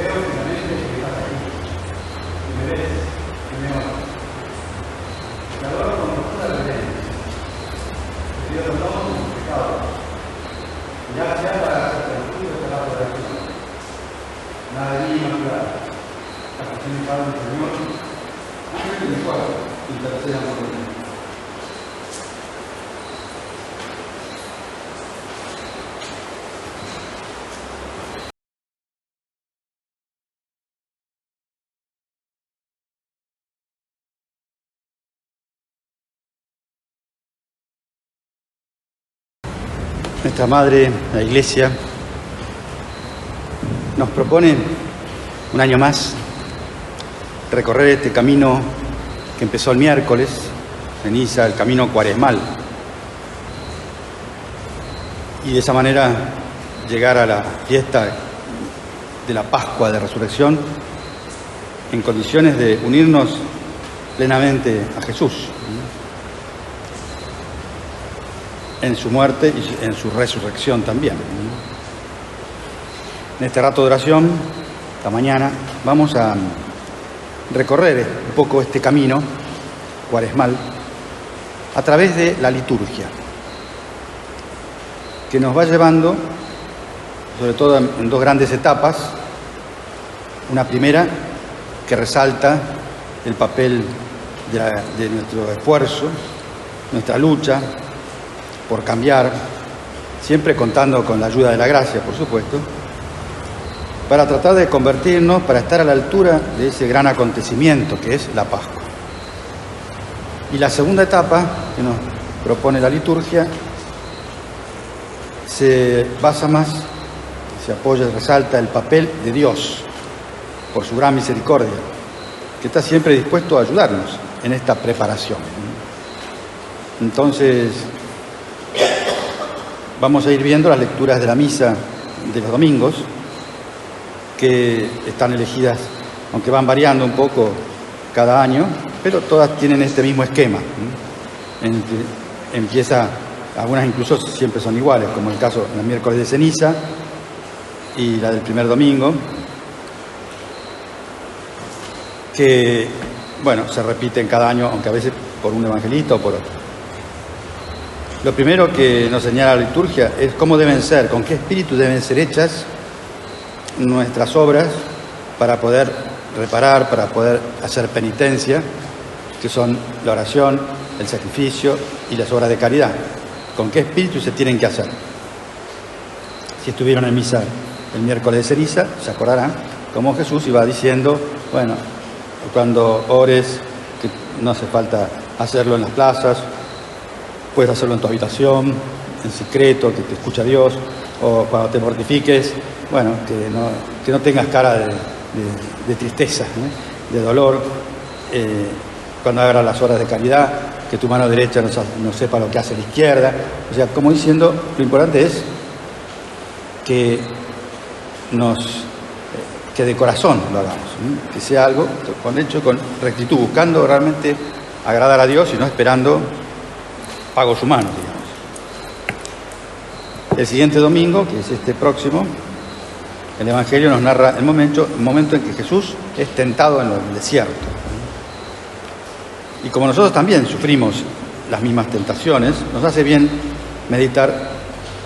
veo finalmente que estás aquí, que me ves, que me honras. Te adoro con toda la reverencia. Te pido perdón por mis pecados. Ya sea para hacerte el fruto de la adoración. Nada de mí inmaculada. La pasión de Padre del Señor. Ángel de mi cuarto, interceda por mí. Nuestra Madre, la Iglesia, nos propone un año más recorrer este camino que empezó el miércoles, ceniza, el camino cuaresmal, y de esa manera llegar a la fiesta de la Pascua de Resurrección en condiciones de unirnos plenamente a Jesús en su muerte y en su resurrección también. En este rato de oración, esta mañana, vamos a recorrer un poco este camino cuaresmal a través de la liturgia, que nos va llevando, sobre todo en dos grandes etapas. Una primera, que resalta el papel de nuestro esfuerzo, nuestra lucha por cambiar, siempre contando con la ayuda de la gracia, por supuesto, para tratar de convertirnos, para estar a la altura de ese gran acontecimiento que es la Pascua. Y la segunda etapa que nos propone la liturgia se basa más, se apoya y resalta el papel de Dios por su gran misericordia, que está siempre dispuesto a ayudarnos en esta preparación. Entonces, vamos a ir viendo las lecturas de la misa de los domingos, que están elegidas, aunque van variando un poco cada año, pero todas tienen este mismo esquema, en el que empieza, algunas incluso siempre son iguales, como el caso del miércoles de ceniza y la del primer domingo, que, bueno, se repiten cada año, aunque a veces por un evangelista o por otro. Lo primero que nos señala la liturgia es cómo deben ser, con qué espíritu deben ser hechas nuestras obras para poder reparar, para poder hacer penitencia, que son la oración, el sacrificio y las obras de caridad. ¿Con qué espíritu se tienen que hacer? Si estuvieron en misa el miércoles de ceniza, se acordarán cómo Jesús iba diciendo, bueno, cuando ores, que no hace falta hacerlo en las plazas, puedes hacerlo en tu habitación, en secreto, que te escucha Dios, o cuando te mortifiques, bueno, que no tengas cara de tristeza, de dolor, cuando hagas las horas de caridad, que tu mano derecha no sepa lo que hace la izquierda. O sea, como diciendo, lo importante es que de corazón lo hagamos, que sea algo hecho con rectitud, buscando realmente agradar a Dios y no esperando pagos humanos, digamos. El siguiente domingo, que es este próximo, el Evangelio nos narra el momento en que Jesús es tentado en el desierto. Y como nosotros también sufrimos las mismas tentaciones, nos hace bien meditar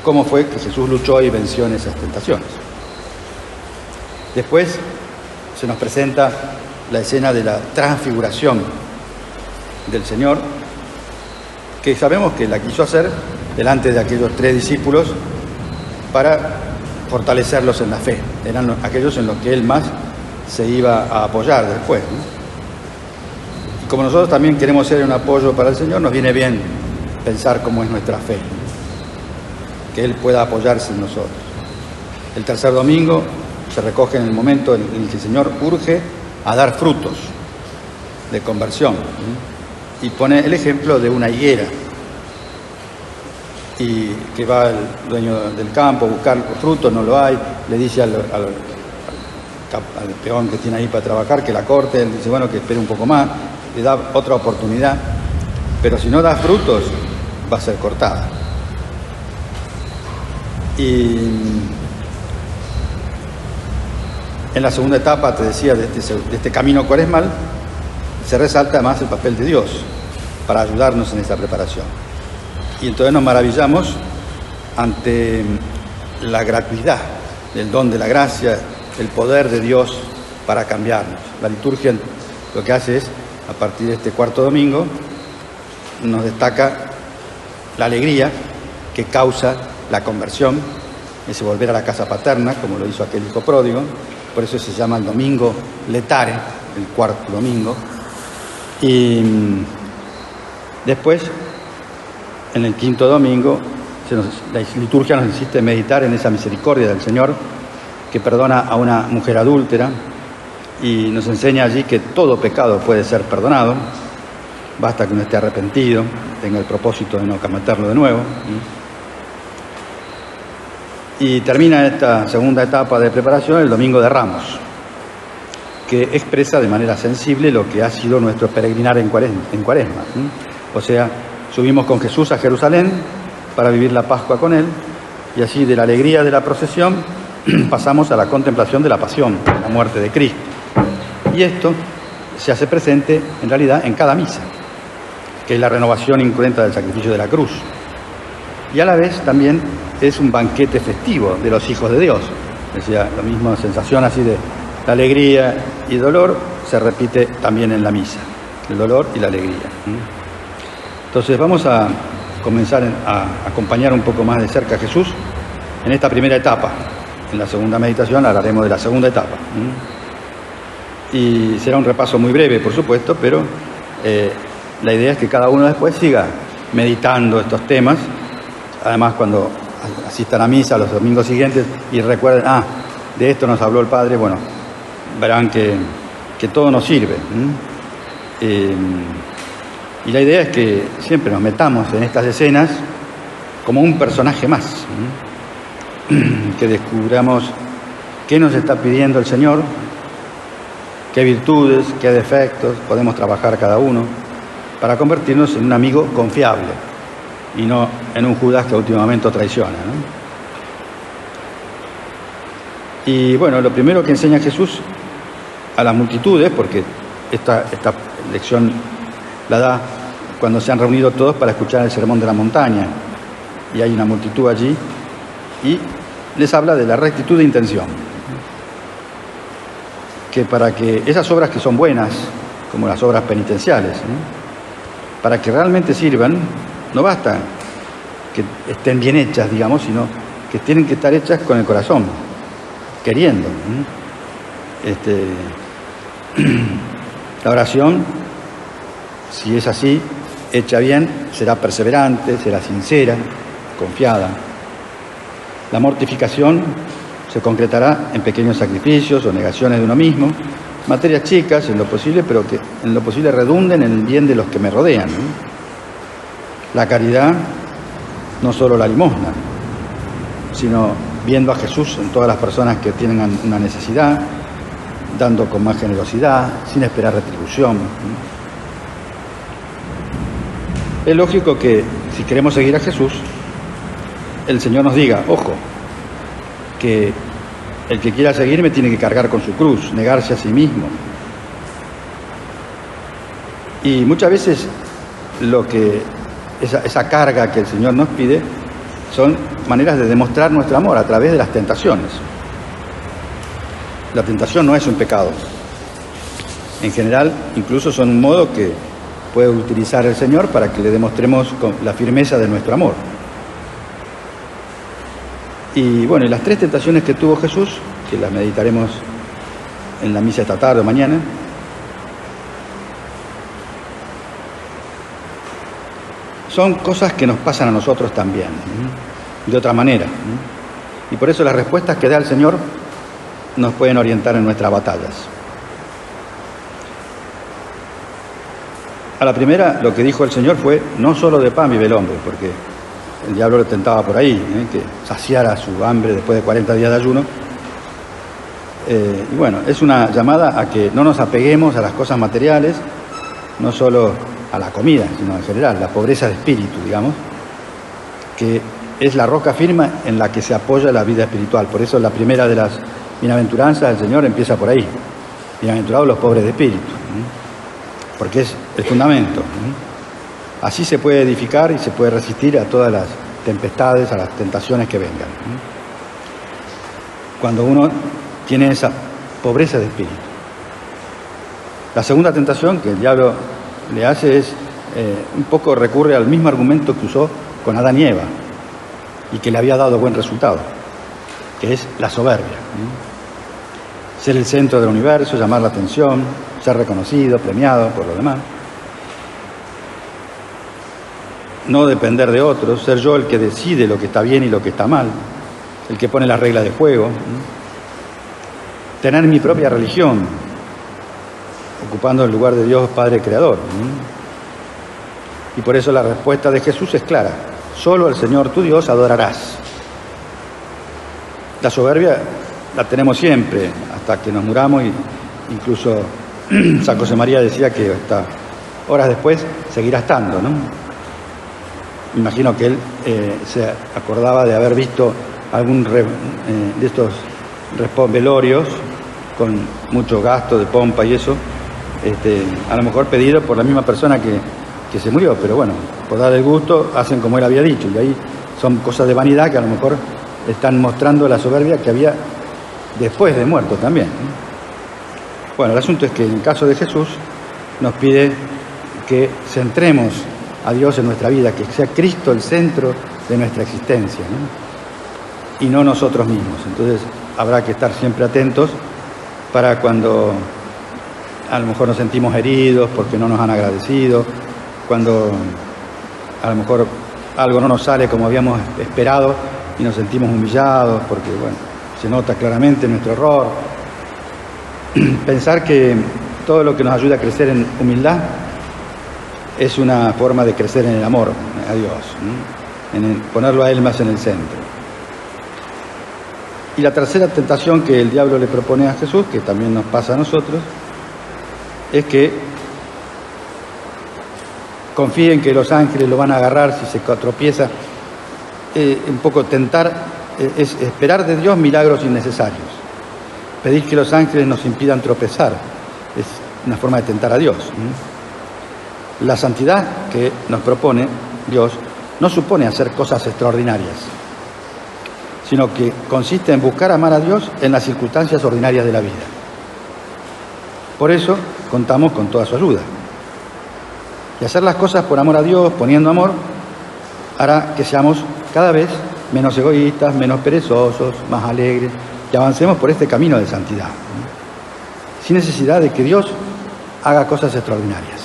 cómo fue que Jesús luchó y venció en esas tentaciones. Después se nos presenta la escena de la transfiguración del Señor, que sabemos que la quiso hacer delante de aquellos 3 discípulos para fortalecerlos en la fe. Eran aquellos en los que Él más se iba a apoyar después, Y como nosotros también queremos ser un apoyo para el Señor, nos viene bien pensar cómo es nuestra fe, que Él pueda apoyarse en nosotros. El tercer domingo se recoge en el momento en el que el Señor urge a dar frutos de conversión, y pone el ejemplo de una higuera, y que va el dueño del campo a buscar frutos, no lo hay, le dice al peón que tiene ahí para trabajar que la corte, él dice, bueno, que espere un poco más, le da otra oportunidad, pero si no da frutos, va a ser cortada. Y En la segunda etapa, te decía, de este camino cuaresmal, se resalta además el papel de Dios para ayudarnos en esta preparación. Y entonces nos maravillamos ante la gratuidad del don de la gracia, el poder de Dios para cambiarnos. La liturgia lo que hace es, a partir de este cuarto domingo, nos destaca la alegría que causa la conversión, ese volver a la casa paterna, como lo hizo aquel hijo pródigo. Por eso se llama el domingo letare, el cuarto domingo. Y después, en el quinto domingo, la liturgia nos insiste en meditar en esa misericordia del Señor que perdona a una mujer adúltera y nos enseña allí que todo pecado puede ser perdonado, basta que uno esté arrepentido, tenga el propósito de no cometerlo de nuevo. Y termina esta segunda etapa de preparación el Domingo de Ramos, que expresa de manera sensible lo que ha sido nuestro peregrinar en Cuaresma. O sea, subimos con Jesús a Jerusalén para vivir la Pascua con Él, y así de la alegría de la procesión pasamos a la contemplación de la pasión, la muerte de Cristo. Y esto se hace presente en realidad en cada misa, que es la renovación incruenta del sacrificio de la cruz. Y a la vez también es un banquete festivo de los hijos de Dios. Decía, la misma sensación así de la alegría y dolor se repite también en la misa, el dolor y la alegría. Entonces vamos a comenzar a acompañar un poco más de cerca a Jesús en esta primera etapa. En la segunda meditación hablaremos de la segunda etapa. Y será un repaso muy breve, por supuesto, pero la idea es que cada uno después siga meditando estos temas. Además, cuando asistan a misa los domingos siguientes y recuerden, de esto nos habló el Padre, bueno, verán que todo nos sirve. Y la idea es que siempre nos metamos en estas escenas como un personaje más, que descubramos qué nos está pidiendo el Señor, qué virtudes, qué defectos podemos trabajar cada uno para convertirnos en un amigo confiable y no en un Judas que a último momento traiciona, Y bueno, lo primero que enseña Jesús a las multitudes, porque esta lección la da cuando se han reunido todos para escuchar el Sermón de la Montaña, y hay una multitud allí, y les habla de la rectitud de intención, que para que esas obras que son buenas, como las obras penitenciales, para que realmente sirvan, no basta que estén bien hechas, digamos, sino que tienen que estar hechas con el corazón, queriendo. La oración, si es así, hecha bien, será perseverante, será sincera, confiada. La mortificación se concretará en pequeños sacrificios o negaciones de uno mismo, materias chicas en lo posible, pero que en lo posible redunden en el bien de los que me rodean. La caridad, no solo la limosna, sino viendo a Jesús en todas las personas que tienen una necesidad, dando con más generosidad, sin esperar retribución. Es lógico que si queremos seguir a Jesús, el Señor nos diga, ojo, que el que quiera seguirme tiene que cargar con su cruz, negarse a sí mismo. Y muchas veces esa carga que el Señor nos pide son maneras de demostrar nuestro amor a través de las tentaciones. La tentación no es un pecado. En general, incluso son un modo que puede utilizar el Señor para que le demostremos la firmeza de nuestro amor. Y bueno, y las tres tentaciones que tuvo Jesús, que las meditaremos en la misa esta tarde o mañana, son cosas que nos pasan a nosotros también, de otra manera. Y por eso las respuestas que da el Señor nos pueden orientar en nuestras batallas. A la primera, lo que dijo el Señor fue, no solo de pan vive el hombre, porque el diablo lo tentaba por ahí, que saciara su hambre después de 40 días de ayuno. Y bueno, es una llamada a que no nos apeguemos a las cosas materiales, no solo a la comida, sino en general, la pobreza de espíritu, digamos, que es la roca firme en la que se apoya la vida espiritual. Por eso la primera de las bienaventuranza del Señor empieza por ahí. Bienaventurados los pobres de espíritu, porque es el fundamento. Así se puede edificar y se puede resistir a todas las tempestades, a las tentaciones que vengan. Cuando uno tiene esa pobreza de espíritu. La segunda tentación que el diablo le hace es, un poco recurre al mismo argumento que usó con Adán y Eva y que le había dado buen resultado, que es la soberbia. Ser el centro del universo, llamar la atención, ser reconocido, premiado por lo demás. No depender de otros, ser yo el que decide lo que está bien y lo que está mal, el que pone las reglas de juego. Tener mi propia religión, ocupando el lugar de Dios Padre Creador. Y por eso la respuesta de Jesús es clara: solo al Señor tu Dios adorarás. La soberbia la tenemos siempre, hasta que nos muramos, y incluso San José María decía que hasta horas después seguirá estando, ¿no? Imagino que él se acordaba de haber visto algún de estos velorios con mucho gasto de pompa y eso, a lo mejor pedido por la misma persona que se murió, pero bueno, por dar el gusto hacen como él había dicho, y ahí son cosas de vanidad que a lo mejor están mostrando la soberbia que había después de muerto también. Bueno, el asunto es que en el caso de Jesús nos pide que centremos a Dios en nuestra vida, que sea Cristo el centro de nuestra existencia, ¿no? Y no nosotros mismos. Entonces habrá que estar siempre atentos para cuando a lo mejor nos sentimos heridos porque no nos han agradecido, cuando a lo mejor algo no nos sale como habíamos esperado y nos sentimos humillados porque, bueno, se nota claramente nuestro error. Pensar que todo lo que nos ayuda a crecer en humildad es una forma de crecer en el amor a Dios, ¿no? En ponerlo a Él más en el centro. Y la tercera tentación que el diablo le propone a Jesús, que también nos pasa a nosotros, es que confíen que los ángeles lo van a agarrar si se tropieza. Un poco tentar es esperar de Dios milagros innecesarios. Pedir que los ángeles nos impidan tropezar es una forma de tentar a Dios. La santidad que nos propone Dios no supone hacer cosas extraordinarias, sino que consiste en buscar amar a Dios en las circunstancias ordinarias de la vida. Por eso contamos con toda su ayuda. Y hacer las cosas por amor a Dios, poniendo amor, hará que seamos cada vez menos egoístas, menos perezosos, más alegres, y avancemos por este camino de santidad, sin necesidad de que Dios haga cosas extraordinarias.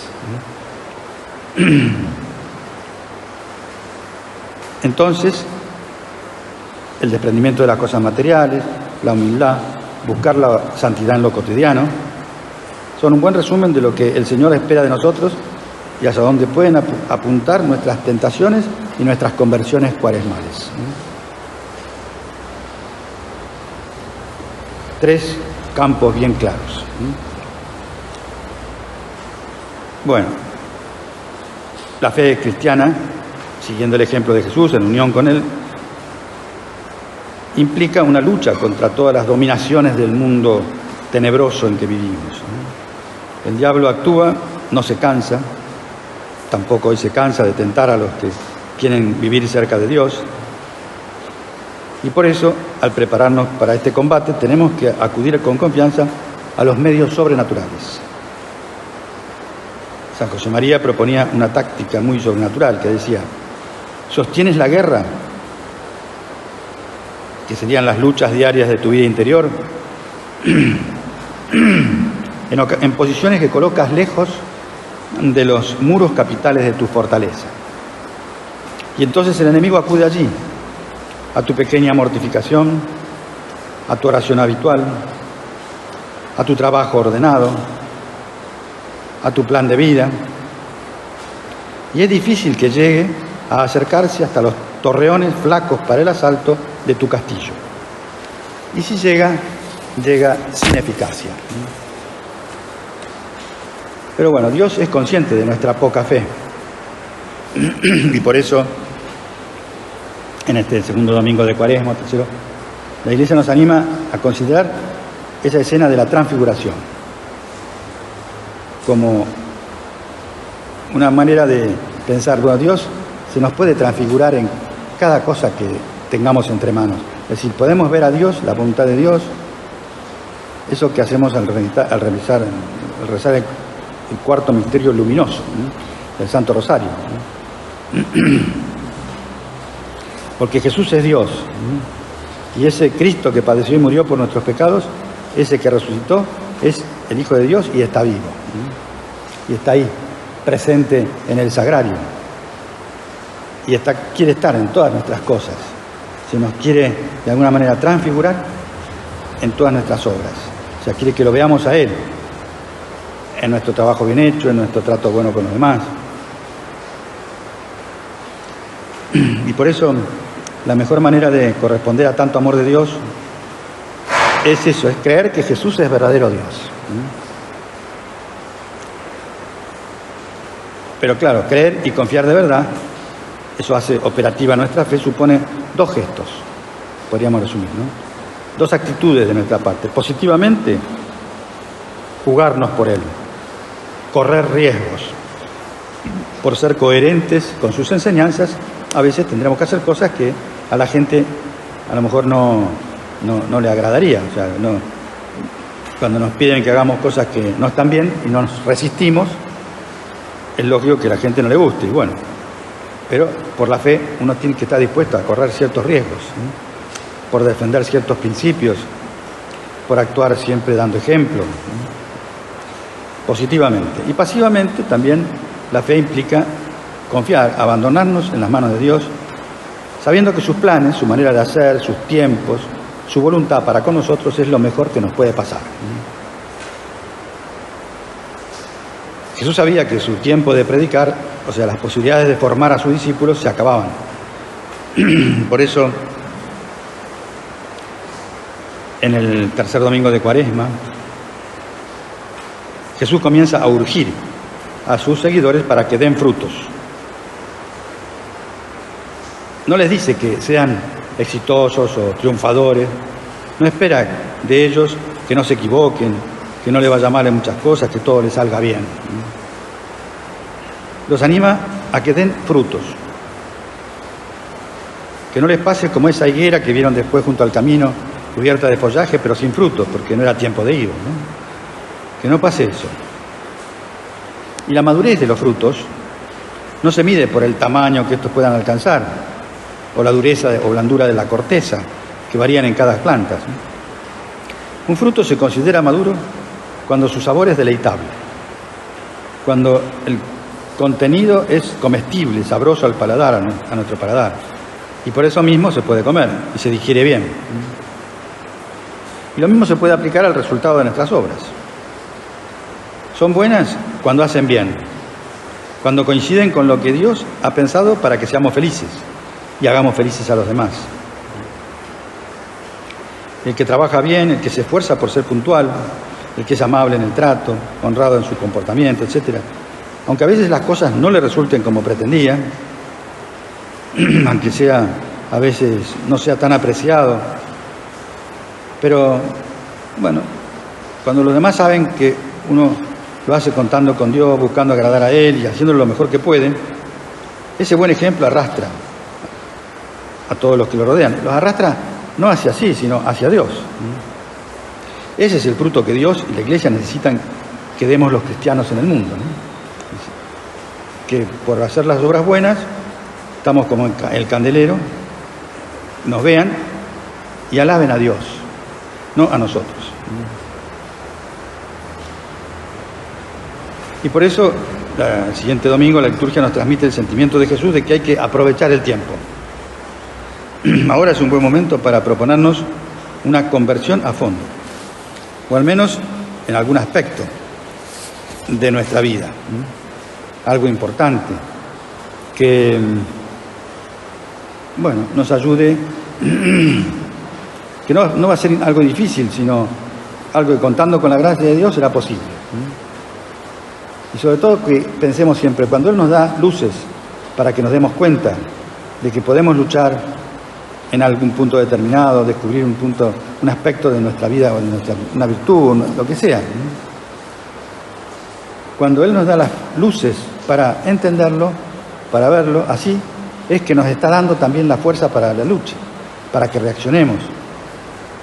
Entonces, el desprendimiento de las cosas materiales, la humildad, buscar la santidad en lo cotidiano, son un buen resumen de lo que el Señor espera de nosotros y hacia dónde pueden apuntar nuestras tentaciones y nuestras conversiones cuaresmales. 3 campos bien claros. Bueno, la fe cristiana, siguiendo el ejemplo de Jesús, en unión con Él, implica una lucha contra todas las dominaciones del mundo tenebroso en que vivimos. El diablo actúa, no se cansa, tampoco hoy se cansa de tentar a los que quieren vivir cerca de Dios. Y por eso, al prepararnos para este combate, tenemos que acudir con confianza a los medios sobrenaturales. San José María proponía una táctica muy sobrenatural que decía: ¿sostienes la guerra? Que serían las luchas diarias de tu vida interior, en posiciones que colocas lejos de los muros capitales de tu fortaleza. Y entonces el enemigo acude allí, a tu pequeña mortificación, a tu oración habitual, a tu trabajo ordenado, a tu plan de vida. Y es difícil que llegue a acercarse hasta los torreones flacos para el asalto de tu castillo. Y si llega, llega sin eficacia. Pero bueno, Dios es consciente de nuestra poca fe. Y por eso, en este segundo domingo de Cuaresma, tercero, la Iglesia nos anima a considerar esa escena de la transfiguración, como una manera de pensar, bueno, Dios se nos puede transfigurar en cada cosa que tengamos entre manos. Es decir, podemos ver a Dios, la voluntad de Dios, eso que hacemos al rezar el cuarto misterio luminoso, ¿no?, el Santo Rosario, ¿no? Porque Jesús es Dios, ¿no? Y ese Cristo que padeció y murió por nuestros pecados, ese que resucitó, es el Hijo de Dios y está vivo, ¿no? Y está ahí, presente en el sagrario. Y quiere estar en todas nuestras cosas. Se nos quiere de alguna manera transfigurar en todas nuestras obras. O sea, quiere que lo veamos a Él, en nuestro trabajo bien hecho, en nuestro trato bueno con los demás. Y por eso la mejor manera de corresponder a tanto amor de Dios es eso, es creer que Jesús es verdadero Dios. Pero claro, creer y confiar de verdad, eso hace operativa nuestra fe, supone dos gestos, podríamos resumir, ¿no? Dos actitudes de nuestra parte. Positivamente, jugarnos por Él, correr riesgos. Por ser coherentes con sus enseñanzas, a veces tendremos que hacer cosas que a la gente a lo mejor no le agradaría. O sea, cuando nos piden que hagamos cosas que no están bien y nos resistimos, es lógico que a la gente no le guste. Y bueno, pero por la fe uno tiene que estar dispuesto a correr ciertos riesgos, ¿sí?, por defender ciertos principios, por actuar siempre dando ejemplo, ¿sí?, positivamente. Y pasivamente también la fe implica confiar, abandonarnos en las manos de Dios, sabiendo que sus planes, su manera de hacer, sus tiempos, su voluntad para con nosotros es lo mejor que nos puede pasar. Jesús sabía que su tiempo de predicar, o sea, las posibilidades de formar a sus discípulos se acababan. Por eso, en el tercer domingo de Cuaresma, Jesús comienza a urgir a sus seguidores para que den frutos. No les dice que sean exitosos o triunfadores, no espera de ellos que no se equivoquen, que no les vaya mal en muchas cosas, que todo les salga bien. Los anima a que den frutos, que no les pase como esa higuera que vieron después junto al camino, cubierta de follaje pero sin frutos, porque no era tiempo de higo, ¿no? Que no pase eso. Y la madurez de los frutos no se mide por el tamaño que estos puedan alcanzar, o la dureza o blandura de la corteza, que varían en cada planta, ¿sí? Un fruto se considera maduro cuando su sabor es deleitable, cuando el contenido es comestible, sabroso al paladar, a nuestro paladar, y por eso mismo se puede comer y se digiere bien. Y lo mismo se puede aplicar al resultado de nuestras obras. Son buenas cuando hacen bien, cuando coinciden con lo que Dios ha pensado para que seamos felices y hagamos felices a los demás. El que trabaja bien, el que se esfuerza por ser puntual, el que es amable en el trato, honrado en su comportamiento, etc. Aunque a veces las cosas no le resulten como pretendía, aunque sea a veces no sea tan apreciado, pero bueno, cuando los demás saben que uno lo hace contando con Dios, buscando agradar a Él y haciéndolo lo mejor que puede, ese buen ejemplo arrastra a todos los que lo rodean. Los arrastra no hacia sí, sino hacia Dios. Ese es el fruto que Dios y la Iglesia necesitan que demos los cristianos en el mundo, ¿no? Que por hacer las obras buenas, estamos como el candelero, nos vean y alaben a Dios, no a nosotros. Y por eso, el siguiente domingo, la liturgia nos transmite el sentimiento de Jesús de que hay que aprovechar el tiempo. Ahora es un buen momento para proponernos una conversión a fondo, o al menos en algún aspecto de nuestra vida, algo importante que, bueno, nos ayude, que no va a ser algo difícil, sino algo que contando con la gracia de Dios será posible. Y sobre todo que pensemos siempre, cuando Él nos da luces para que nos demos cuenta de que podemos luchar en algún punto determinado, descubrir un aspecto de nuestra vida o de una virtud, lo que sea. Cuando Él nos da las luces para entenderlo, para verlo, así es que nos está dando también la fuerza para la lucha, para que reaccionemos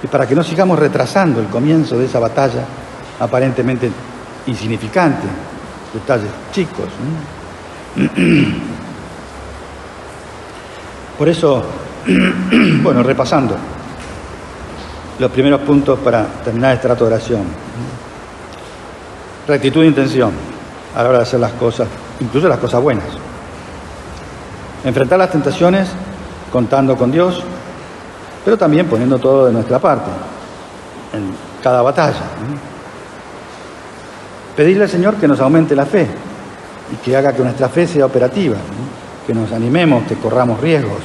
y para que no sigamos retrasando el comienzo de esa batalla aparentemente insignificante, detalles chicos. Por eso, bueno, repasando los primeros puntos para terminar este rato de oración. Rectitud de intención a la hora de hacer las cosas, incluso las cosas buenas. Enfrentar las tentaciones contando con Dios, pero también poniendo todo de nuestra parte en cada batalla. Pedirle al Señor que nos aumente la fe y que haga que nuestra fe sea operativa, que nos animemos, que corramos riesgos,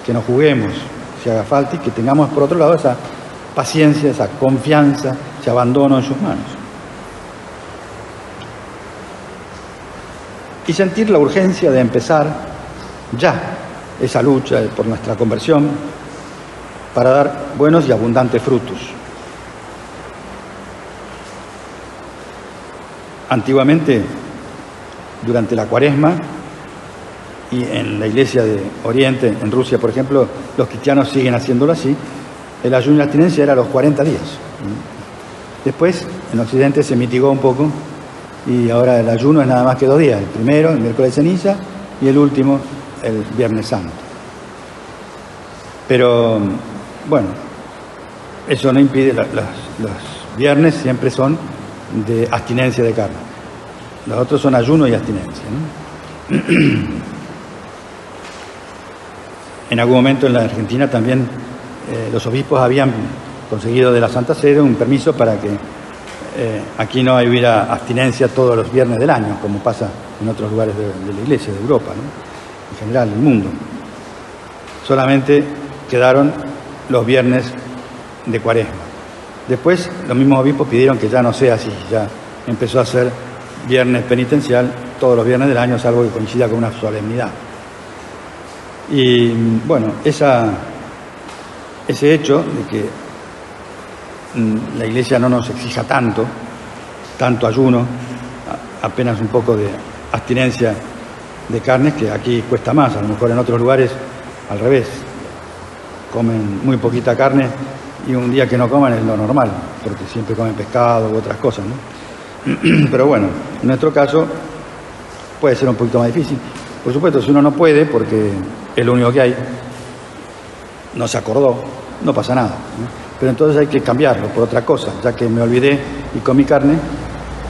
que nos juguemos si haga falta y que tengamos por otro lado esa paciencia, esa confianza, ese abandono en sus manos. Y sentir la urgencia de empezar ya esa lucha por nuestra conversión para dar buenos y abundantes frutos. Antiguamente, durante la Cuaresma y en la Iglesia de Oriente, en Rusia, por ejemplo, los cristianos siguen haciéndolo así, el ayuno y la abstinencia era a los 40 días. Después, en Occidente se mitigó un poco y ahora el ayuno es nada más que 2 días, el primero, el miércoles de ceniza, y el último, el Viernes Santo. Pero, bueno, eso no impide, los viernes siempre son de abstinencia de carne. Los otros son ayuno y abstinencia, ¿no? En algún momento en la Argentina también los obispos habían conseguido de la Santa Sede un permiso para que aquí no hubiera abstinencia todos los viernes del año, como pasa en otros lugares de la Iglesia, de Europa, ¿no? En general, del mundo. Solamente quedaron los viernes de Cuaresma. Después, los mismos obispos pidieron que ya no sea así, ya empezó a ser viernes penitencial todos los viernes del año, salvo que coincida con una solemnidad. Y bueno, ese hecho de que la Iglesia no nos exija tanto ayuno, apenas un poco de abstinencia de carnes, que aquí cuesta más, a lo mejor en otros lugares al revés, comen muy poquita carne y un día que no coman es lo normal, porque siempre comen pescado u otras cosas, ¿no? Pero bueno, en nuestro caso puede ser un poquito más difícil. Por supuesto, si uno no puede, porque es lo único que hay, no se acordó, no pasa nada, ¿no? Pero entonces hay que cambiarlo por otra cosa, ya que me olvidé y comí carne,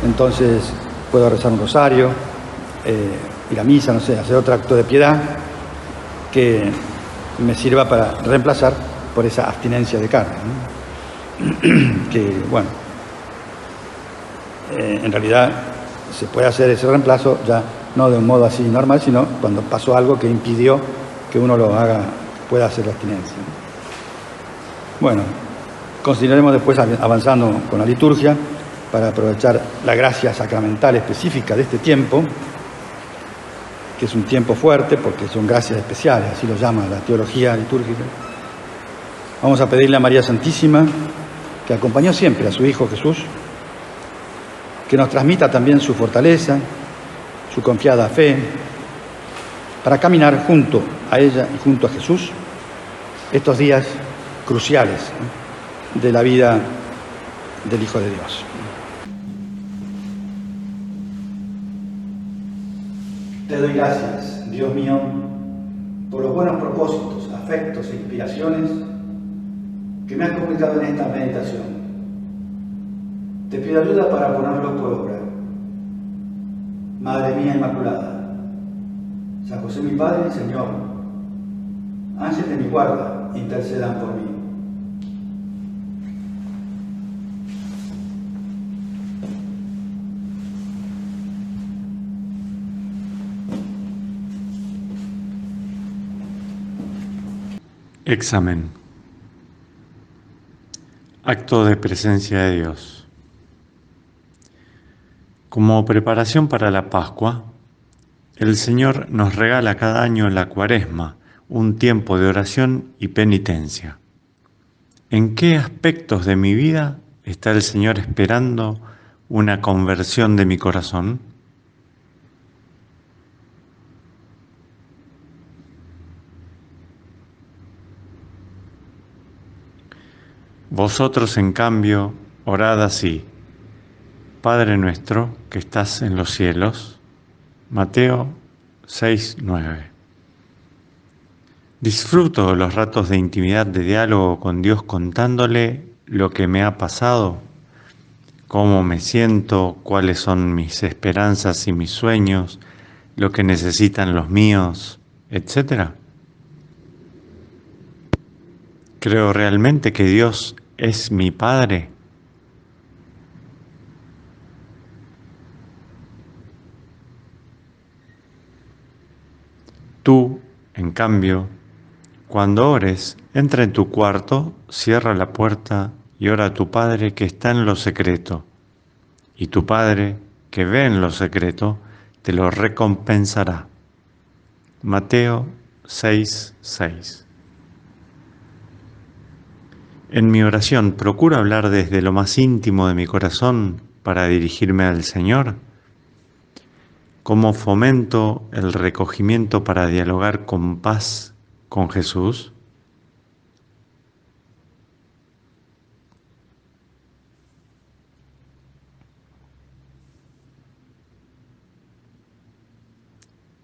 entonces puedo rezar un rosario, ir a misa, no sé, hacer otro acto de piedad que me sirva para reemplazar por esa abstinencia de carne, ¿no? Que, bueno, en realidad se puede hacer ese reemplazo ya no de un modo así normal, sino cuando pasó algo que impidió que uno lo haga, pueda hacer la abstinencia, ¿no? Bueno, continuaremos después avanzando con la liturgia para aprovechar la gracia sacramental específica de este tiempo, que es un tiempo fuerte porque son gracias especiales, así lo llama la teología litúrgica. Vamos a pedirle a María Santísima, que acompañó siempre a su Hijo Jesús, que nos transmita también su fortaleza, su confiada fe, para caminar junto a ella y junto a Jesús estos días cruciales de la vida del Hijo de Dios. Te doy gracias, Dios mío, por los buenos propósitos, afectos e inspiraciones que me has comunicado en esta meditación. Te pido ayuda para ponerlos por obra. Madre mía Inmaculada, San José mi Padre y Señor, ángeles de mi guarda, intercedan por mí. Examen. Acto de presencia de Dios. Como preparación para la Pascua, el Señor nos regala cada año la Cuaresma, un tiempo de oración y penitencia. ¿En qué aspectos de mi vida está el Señor esperando una conversión de mi corazón? Vosotros, en cambio, orad así: Padre nuestro que estás en los cielos. Mateo 6:9. Disfruto los ratos de intimidad, de diálogo con Dios, contándole lo que me ha pasado, cómo me siento, cuáles son mis esperanzas y mis sueños, lo que necesitan los míos, etc. ¿Creo realmente que Dios es mi Padre? Tú, en cambio, cuando ores, entra en tu cuarto, cierra la puerta y ora a tu Padre que está en lo secreto. Y tu Padre, que ve en lo secreto, te lo recompensará. Mateo 6:6. En mi oración procuro hablar desde lo más íntimo de mi corazón para dirigirme al Señor. ¿Cómo fomento el recogimiento para dialogar con paz con Jesús?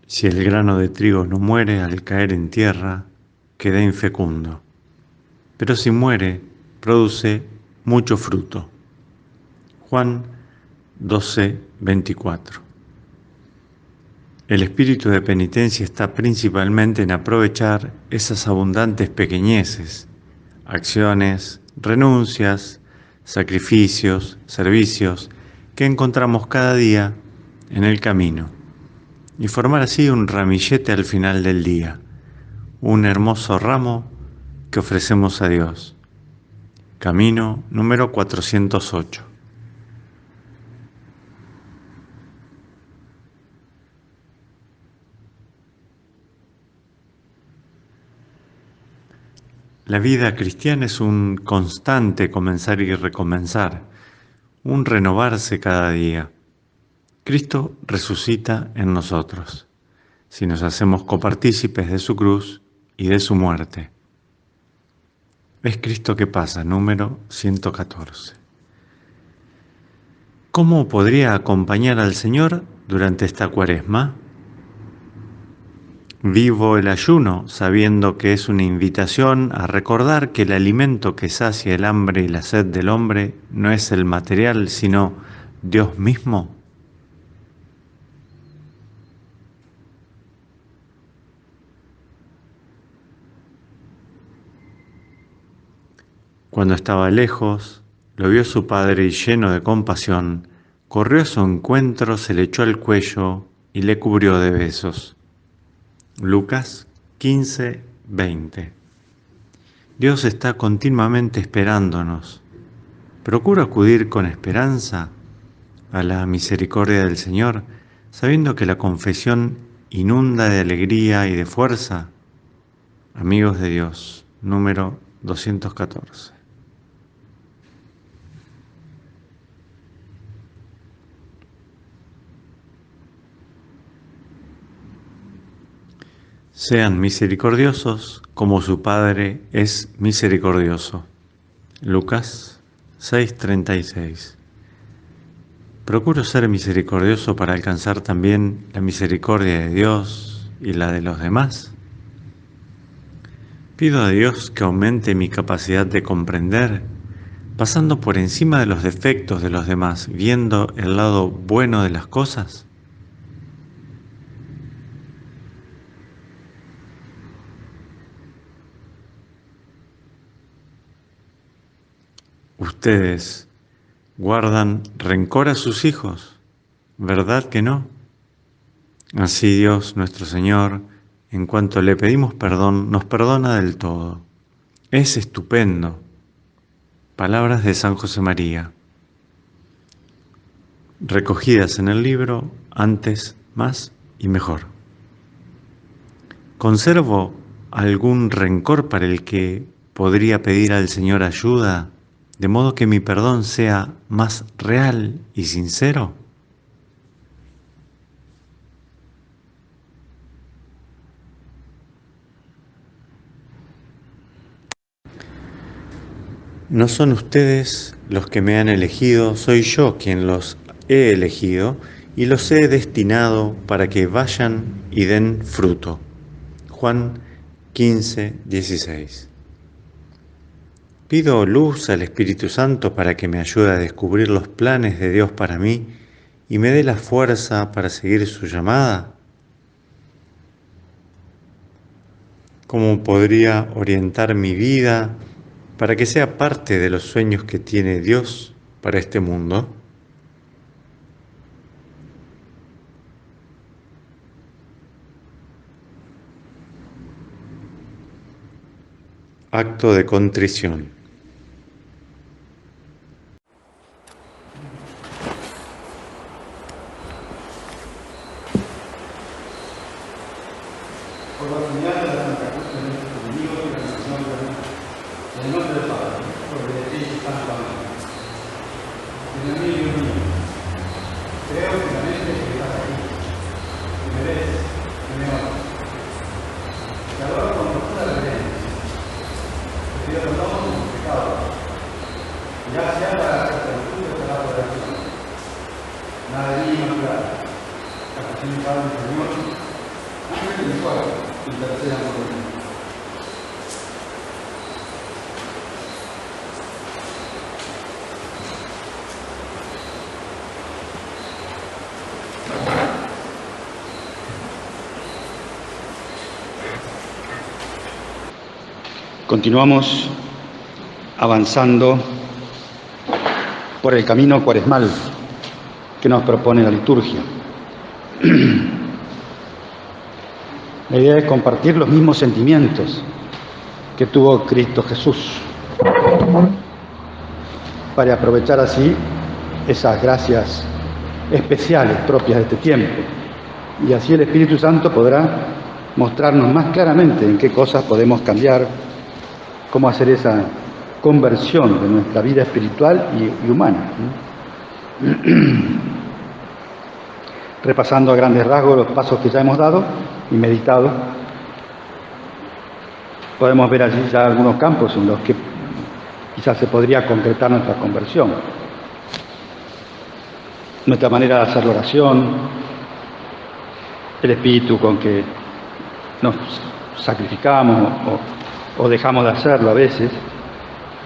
Si el grano de trigo no muere al caer en tierra, queda infecundo, pero si muere, produce mucho fruto. Juan 12:24. El espíritu de penitencia está principalmente en aprovechar esas abundantes pequeñeces, acciones, renuncias, sacrificios, servicios que encontramos cada día en el camino y formar así un ramillete al final del día, un hermoso ramo que ofrecemos a Dios. Camino número 408. La vida cristiana es un constante comenzar y recomenzar, un renovarse cada día. Cristo resucita en nosotros, si nos hacemos copartícipes de su cruz y de su muerte. Es Cristo que pasa, número 114. ¿Cómo podría acompañar al Señor durante esta Cuaresma? Vivo el ayuno sabiendo que es una invitación a recordar que el alimento que sacia el hambre y la sed del hombre no es el material, sino Dios mismo. Cuando estaba lejos, lo vio su padre y lleno de compasión, corrió a su encuentro, se le echó al cuello y le cubrió de besos. Lucas 15:20. Dios está continuamente esperándonos. Procura acudir con esperanza a la misericordia del Señor, sabiendo que la confesión inunda de alegría y de fuerza. Amigos de Dios, número 214. Sean misericordiosos como su Padre es misericordioso. Lucas 6:36. Procuro ser misericordioso para alcanzar también la misericordia de Dios y la de los demás. Pido a Dios que aumente mi capacidad de comprender, pasando por encima de los defectos de los demás, viendo el lado bueno de las cosas. Ustedes guardan rencor a sus hijos, ¿verdad que no? Así Dios, nuestro Señor, en cuanto le pedimos perdón, nos perdona del todo. Es estupendo. Palabras de San José María, recogidas en el libro Antes, Más y Mejor. Conservo algún rencor para el que podría pedir al Señor ayuda, de modo que mi perdón sea más real y sincero? No son ustedes los que me han elegido, soy yo quien los he elegido y los he destinado para que vayan y den fruto. Juan 15:16. Pido luz al Espíritu Santo para que me ayude a descubrir los planes de Dios para mí y me dé la fuerza para seguir su llamada. ¿Cómo podría orientar mi vida para que sea parte de los sueños que tiene Dios para este mundo? Acto de contrición. Por la señal de la Santa Cruz de nuestros enemigos y la nación de Dios. En el nombre del Padre, por el Espíritu Santo. Amén. Señor mío y Dios mío, creo firmemente que estás aquí, que me ves, que me oyes. Te adoro con profunda reverencia. Te pido perdón por mis pecados. Ya sea para la certitud de la adoración. Nada de mí inmaculada. La pasión del Padre Señor. Ángel de mi fuego, interceda por mí. Continuamos avanzando por el camino cuaresmal que nos propone la liturgia. La idea es compartir los mismos sentimientos que tuvo Cristo Jesús, para aprovechar así esas gracias especiales propias de este tiempo. Y así el Espíritu Santo podrá mostrarnos más claramente en qué cosas podemos cambiar, cómo hacer esa conversión de nuestra vida espiritual y humana. Repasando a grandes rasgos los pasos que ya hemos dado y meditado, podemos ver allí ya algunos campos en los que quizás se podría concretar nuestra conversión. Nuestra manera de hacer la oración, el espíritu con que nos sacrificamos o dejamos de hacerlo a veces,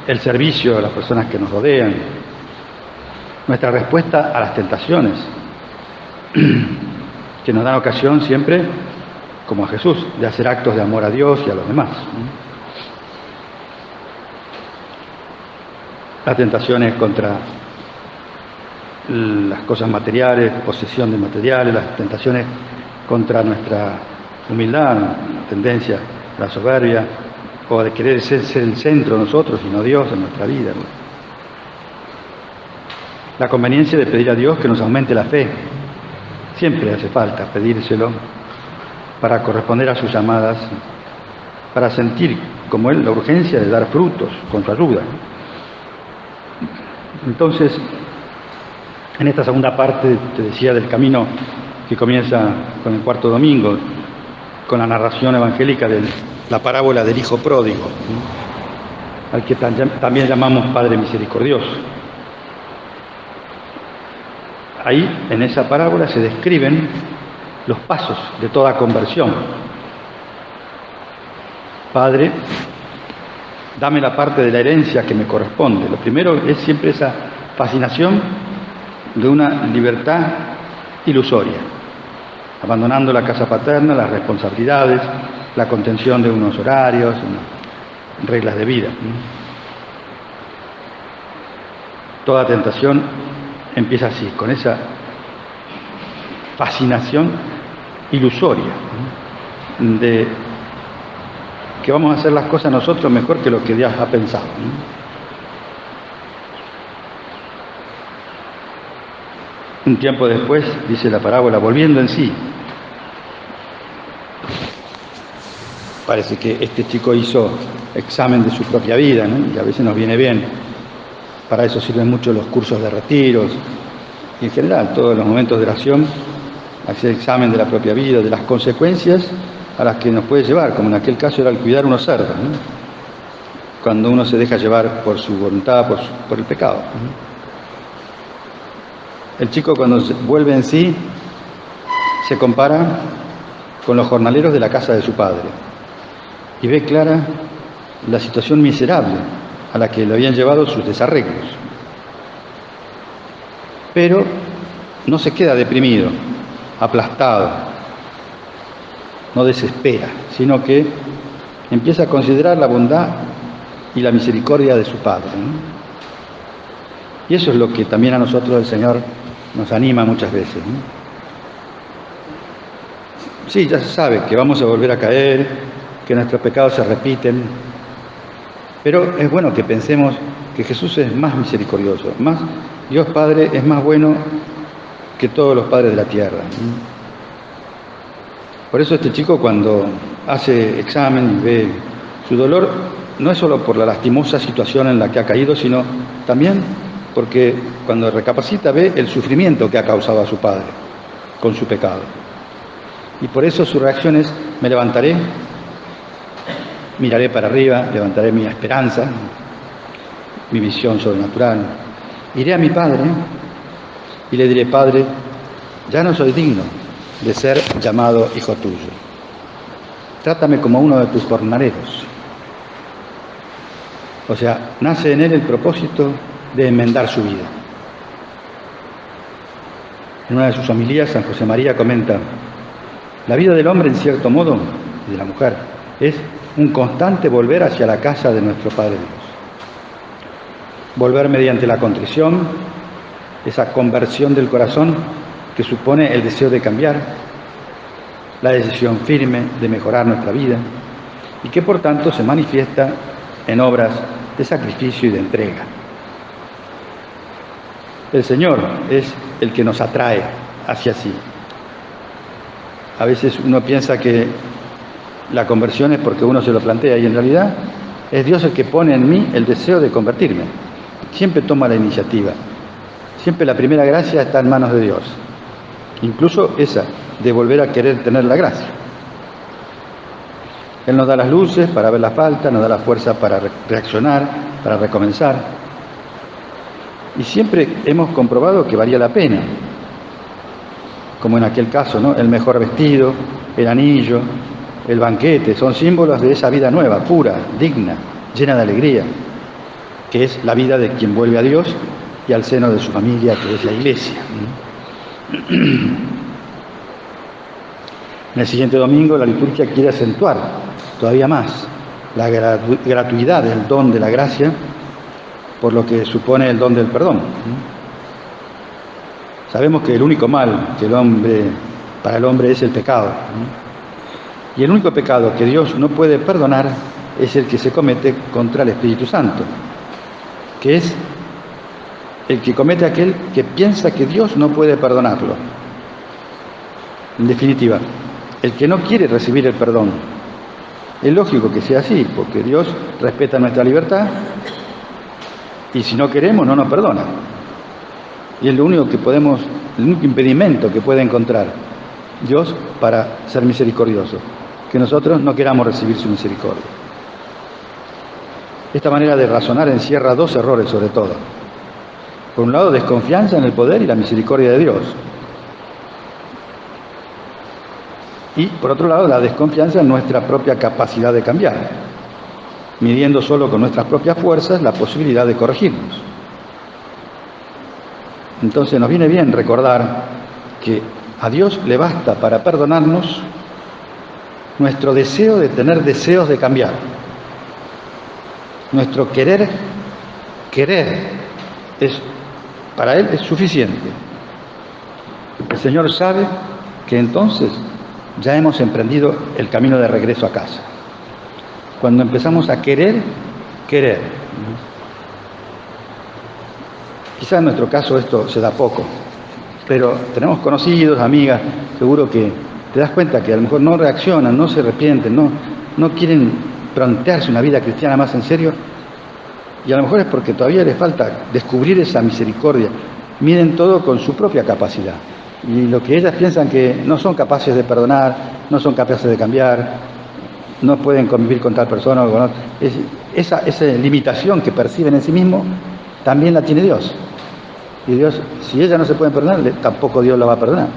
el servicio a las personas que nos rodean, nuestra respuesta a las tentaciones que nos dan ocasión siempre, como a Jesús, de hacer actos de amor a Dios y a los demás. Las tentaciones contra las cosas materiales, posesión de materiales, las tentaciones contra nuestra humildad, la tendencia a la soberbia, o de querer ser el centro nosotros y no Dios en nuestra vida. La conveniencia de pedir a Dios que nos aumente la fe. Siempre hace falta pedírselo para corresponder a sus llamadas, para sentir como Él la urgencia de dar frutos con su ayuda. Entonces, en esta segunda parte, te decía, del camino que comienza con el cuarto domingo, con la narración evangélica de la parábola del Hijo Pródigo, al que también llamamos Padre Misericordioso. Ahí, en esa parábola, se describen los pasos de toda conversión. Padre, dame la parte de la herencia que me corresponde. Lo primero es siempre esa fascinación de una libertad ilusoria, abandonando la casa paterna, las responsabilidades, la contención de unos horarios, unas reglas de vida. Toda tentación empieza así, con esa fascinación ilusoria de que vamos a hacer las cosas nosotros mejor que lo que Dios ha pensado. Un tiempo después, dice la parábola, volviendo en sí, parece que este chico hizo examen de su propia vida, ¿no? Y a veces nos viene bien. Para eso sirven mucho los cursos de retiros y en general todos los momentos de oración, hacer examen de la propia vida, de las consecuencias a las que nos puede llevar, como en aquel caso era el cuidar unos cerdos, ¿no? Cuando uno se deja llevar por su voluntad, por el pecado, ¿no? El chico cuando vuelve en sí se compara con los jornaleros de la casa de su padre y ve clara la situación miserable a la que le habían llevado sus desarreglos. Pero no se queda deprimido, aplastado, no desespera, sino que empieza a considerar la bondad y la misericordia de su Padre, ¿no? Y eso es lo que también a nosotros el Señor nos anima muchas veces, ¿no? Sí, ya se sabe que vamos a volver a caer, que nuestros pecados se repiten, pero es bueno que pensemos que Jesús es más misericordioso, más Dios Padre es más bueno que todos los padres de la tierra. Por eso este chico cuando hace examen y ve su dolor, no es solo por la lastimosa situación en la que ha caído, sino también porque cuando recapacita ve el sufrimiento que ha causado a su padre con su pecado. Y por eso su reacción es: me levantaré, miraré para arriba, levantaré mi esperanza, mi visión sobrenatural. Iré a mi padre y le diré: Padre, ya no soy digno de ser llamado hijo tuyo. Trátame como uno de tus jornaleros. O sea, nace en él el propósito de enmendar su vida. En una de sus homilías, San José María comenta: la vida del hombre, en cierto modo, y de la mujer, es un constante volver hacia la casa de nuestro Padre Dios. Volver mediante la contrición, esa conversión del corazón que supone el deseo de cambiar, la decisión firme de mejorar nuestra vida y que por tanto se manifiesta en obras de sacrificio y de entrega. El Señor es el que nos atrae hacia sí. A veces uno piensa que la conversión es porque uno se lo plantea y en realidad es Dios el que pone en mí el deseo de convertirme. Siempre toma la iniciativa. Siempre la primera gracia está en manos de Dios. Incluso esa, de volver a querer tener la gracia. Él nos da las luces para ver la falta, nos da la fuerza para reaccionar, para recomenzar. Y siempre hemos comprobado que valía la pena. Como en aquel caso, ¿no? El mejor vestido, el anillo, el banquete, son símbolos de esa vida nueva, pura, digna, llena de alegría, que es la vida de quien vuelve a Dios y al seno de su familia, que es la Iglesia. En el siguiente domingo la liturgia quiere acentuar todavía más la gratuidad del don de la gracia, por lo que supone el don del perdón. Sabemos que el único mal que para el hombre es el pecado. Y el único pecado que Dios no puede perdonar es el que se comete contra el Espíritu Santo, que es el que comete aquel que piensa que Dios no puede perdonarlo. En definitiva, el que no quiere recibir el perdón. Es lógico que sea así, porque Dios respeta nuestra libertad y si no queremos no nos perdona. Y es lo único que el único impedimento que puede encontrar Dios para ser misericordioso, que nosotros no queramos recibir su misericordia. Esta manera de razonar encierra dos errores sobre todo. Por un lado, desconfianza en el poder y la misericordia de Dios. Y por otro lado, la desconfianza en nuestra propia capacidad de cambiar, midiendo solo con nuestras propias fuerzas la posibilidad de corregirnos. Entonces nos viene bien recordar que a Dios le basta para perdonarnos nuestro deseo de tener deseos de cambiar. Nuestro querer para Él es suficiente. El Señor sabe que entonces ya hemos emprendido el camino de regreso a casa. Cuando empezamos a querer. Quizá en nuestro caso esto se da poco, pero tenemos conocidos, amigas, seguro que te das cuenta que a lo mejor no reaccionan, no se arrepienten, no quieren plantearse una vida cristiana más en serio, y a lo mejor es porque todavía les falta descubrir esa misericordia. Miden todo con su propia capacidad. Y lo que ellas piensan que no son capaces de perdonar, no son capaces de cambiar, no pueden convivir con tal persona o con otra. Esa limitación que perciben en sí mismos, también la tiene Dios. Y Dios, si ellas no se pueden perdonar, tampoco Dios la va a perdonar.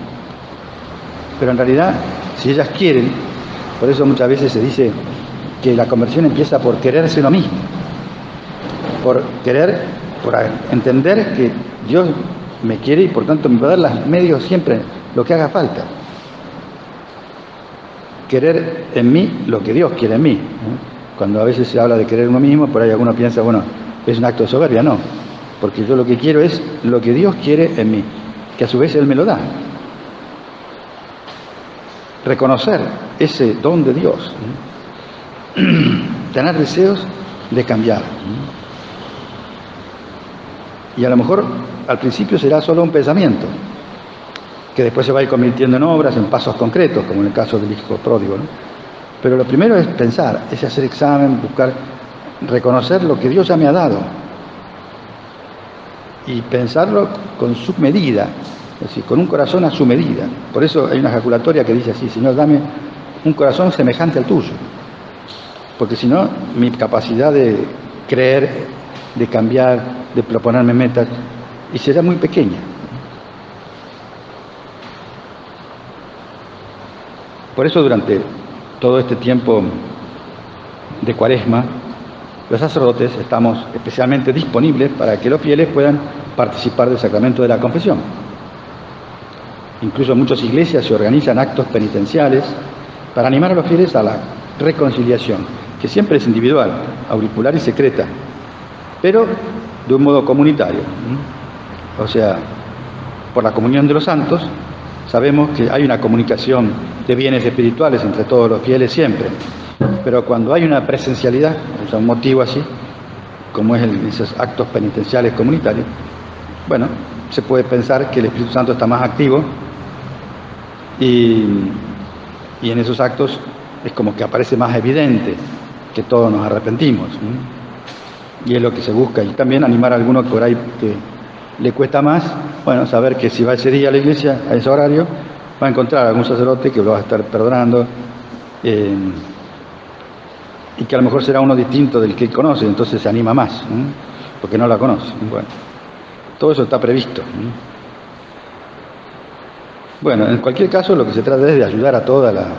Pero en realidad, si ellas quieren, por eso muchas veces se dice que la conversión empieza por quererse uno mismo. Por entender que Dios me quiere y por tanto me va a dar los medios siempre, lo que haga falta. Querer en mí lo que Dios quiere en mí. Cuando a veces se habla de querer uno mismo, por ahí alguno piensa, bueno, es un acto de soberbia. No, porque yo lo que quiero es lo que Dios quiere en mí, que a su vez Él me lo da. Reconocer ese don de Dios, tener deseos de cambiar. Y a lo mejor al principio será solo un pensamiento, que después se va a ir convirtiendo en obras, en pasos concretos, como en el caso del hijo pródigo, ¿no? Pero lo primero es pensar, es hacer examen, buscar, reconocer lo que Dios ya me ha dado y pensarlo con su medida, es decir, con un corazón a su medida. Por eso hay una ejaculatoria que dice así: Señor, dame un corazón semejante al tuyo, porque si no, mi capacidad de creer, de cambiar, de proponerme metas, y será muy pequeña. Por eso durante todo este tiempo de Cuaresma, los sacerdotes estamos especialmente disponibles para que los fieles puedan participar del sacramento de la confesión. Incluso en muchas iglesias se organizan actos penitenciales para animar a los fieles a la reconciliación, que siempre es individual, auricular y secreta, pero de un modo comunitario. O sea, por la comunión de los santos, sabemos que hay una comunicación de bienes espirituales entre todos los fieles siempre, pero cuando hay una presencialidad, o sea, un motivo así, como es esos actos penitenciales comunitarios, bueno, se puede pensar que el Espíritu Santo está más activo y en esos actos es como que aparece más evidente que todos nos arrepentimos, y es lo que se busca. Y también animar a alguno por ahí que le cuesta más, bueno, saber que si va ese día a la iglesia, a ese horario, va a encontrar a algún sacerdote que lo va a estar perdonando, y que a lo mejor será uno distinto del que él conoce, entonces se anima más, porque no la conoce. Bueno, todo eso está previsto. Bueno, en cualquier caso, lo que se trata es de ayudar a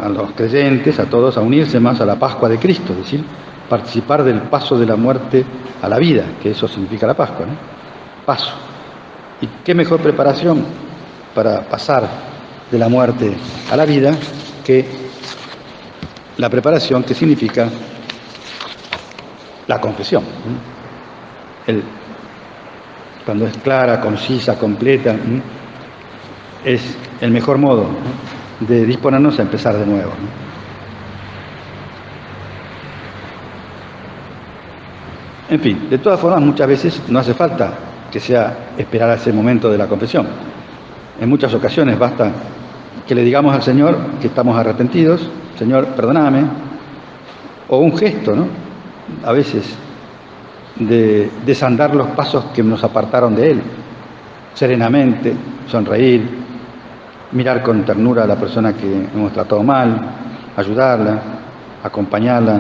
los creyentes, a todos, a unirse más a la Pascua de Cristo, es decir, participar del paso de la muerte a la vida, que eso significa la Pascua, ¿no? Paso. ¿Y qué mejor preparación para pasar de la muerte a la vida que la preparación que significa la confesión? Cuando es clara, concisa, completa, es el mejor modo de disponernos a empezar de nuevo. En fin, de todas formas, muchas veces no hace falta que sea esperar a ese momento de la confesión. En muchas ocasiones basta que le digamos al Señor que estamos arrepentidos: Señor, perdóname, o un gesto, ¿no? A veces de desandar los pasos que nos apartaron de Él, serenamente, sonreír, mirar con ternura a la persona que hemos tratado mal, ayudarla, acompañarla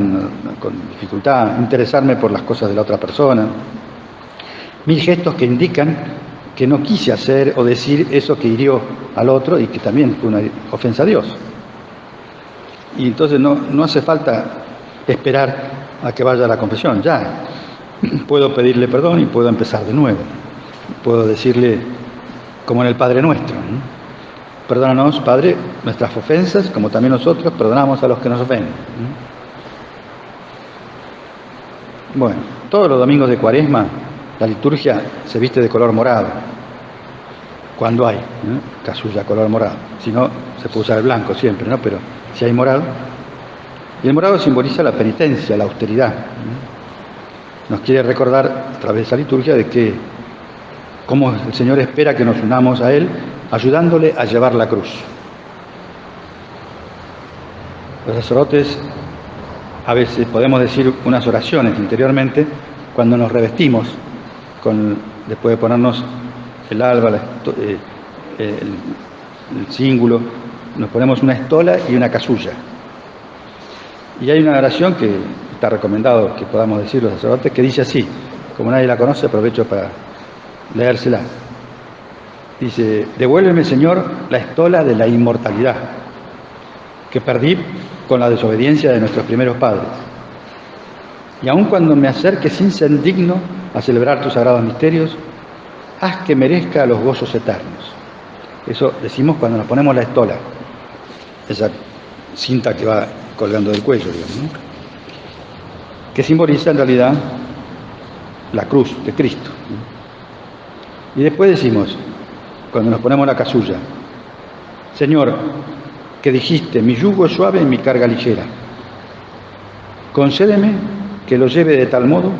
con dificultad, interesarme por las cosas de la otra persona. 1000 gestos que indican que no quise hacer o decir eso que hirió al otro y que también fue una ofensa a Dios. Y entonces no hace falta esperar a que vaya a la confesión, ya puedo pedirle perdón y puedo empezar de nuevo. Puedo decirle, como en el Padre Nuestro: perdónanos, Padre, nuestras ofensas, como también nosotros perdonamos a los que nos ofenden. Bueno, todos los domingos de Cuaresma la liturgia se viste de color morado, cuando hay casulla color morado. Si no, se puede usar el blanco siempre, ¿no? Pero si hay morado. Y el morado simboliza la penitencia, la austeridad. Nos quiere recordar a través de esa liturgia de que cómo el Señor espera que nos unamos a Él, ayudándole a llevar la cruz. Los sacerdotes a veces podemos decir unas oraciones interiormente cuando nos revestimos, después de ponernos el alba, el cíngulo, nos ponemos una estola y una casulla. Y hay una oración que está recomendado que podamos decir los sacerdotes, que dice así, como nadie la conoce, aprovecho para leérsela. Dice: devuélveme, Señor, la estola de la inmortalidad, que perdí con la desobediencia de nuestros primeros padres. Y aun cuando me acerque sin ser digno a celebrar tus sagrados misterios, haz que merezca los gozos eternos. Eso decimos cuando nos ponemos la estola, esa cinta que va colgando del cuello, digamos, ¿no? Que simboliza en realidad la cruz de Cristo. Y después decimos, cuando nos ponemos la casulla: Señor, que dijiste, mi yugo es suave y mi carga ligera, concédeme que lo lleve de tal modo